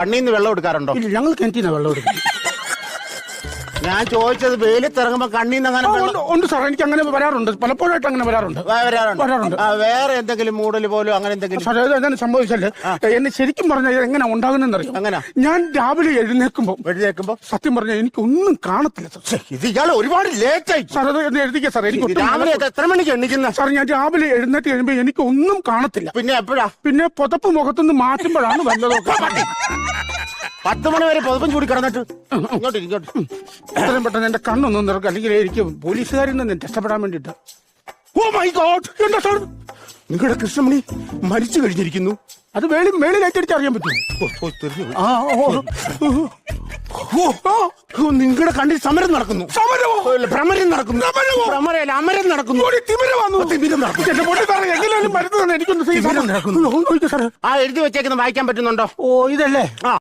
കണ്ണീന്ന് വെള്ളം എടുക്കാറുണ്ടോ? ഇല്ല, ഞങ്ങൾ കിണറ്റിനാ വെള്ളം എടുക്കുന്നത്. ഞാൻ ചോദിച്ചത് വെയിലത്തിറങ്ങുമ്പോ കണ്ണീന്ന് അങ്ങനെ ഉണ്ട് സാർ, എനിക്ക് അങ്ങനെ വരാറുണ്ട്, പലപ്പോഴായിട്ട് അങ്ങനെ വരാറുണ്ട്. വരാറുണ്ട്. വേറെ എന്തെങ്കിലും മൂടൽ പോലും അങ്ങനെ എന്തെങ്കിലും? സാർ, എന്താണ് സംഭവിച്ചാല് എന്നെ ശരിക്കും പറഞ്ഞാൽ എങ്ങനെ ഉണ്ടാകുന്നറിയോ? അങ്ങനെ ഞാൻ രാവിലെ എഴുന്നേൽക്കുമ്പോ സത്യം പറഞ്ഞാൽ എനിക്കൊന്നും കാണത്തില്ല സാർ. ഇത് ഇയാൾ ഒരുപാട് ലേറ്റ് ആയി സാർ. അത് എന്ന് എഴുതിക്കാം സാർ. എനിക്ക് രാവിലെ എത്ര മണിക്ക് എണ്ണിക്കുന്ന? സാർ, ഞാൻ രാവിലെ എഴുന്നേറ്റ് കഴിയുമ്പോ എനിക്ക് ഒന്നും കാണത്തില്ല. പിന്നെ എപ്പോഴാ? പിന്നെ പുതപ്പ് മുഖത്തുനിന്ന് മാറ്റുമ്പോഴാണ് വല്ലതൊക്കെ. 10 മണി വരെ പുതപ്പും ചൂടി കിടന്നിട്ട് ഇങ്ങോട്ട് എത്രയും പെട്ടെന്ന് എന്റെ കണ്ണൊന്നും നിറക്കും, അല്ലെങ്കിൽ എനിക്ക് പോലീസുകാരിൽ നിന്ന് രക്ഷപ്പെടാൻ വേണ്ടിട്ട്. Oh my God! എന്താ സാർ, നിങ്ങളുടെ കൃഷ്ണമണി മരിച്ചു കഴിഞ്ഞിരിക്കുന്നു. അത് മേളിലേറ്റടിച്ച് അറിയാൻ പറ്റും. നിങ്ങളുടെ കണ്ണിൽ സമരം നടക്കുന്നു. ഭ്രമരം നടക്കുന്നു. ഭ്രമരല്ല, അമരം നടക്കുന്നു. എങ്ങനെയാലും മരുന്ന് തന്നെ എനിക്കൊന്ന് ആ എഴുതി വെച്ചേക്കുന്ന വായിക്കാൻ പറ്റുന്നുണ്ടോ? ഓ, ഇതല്ലേ? ആ.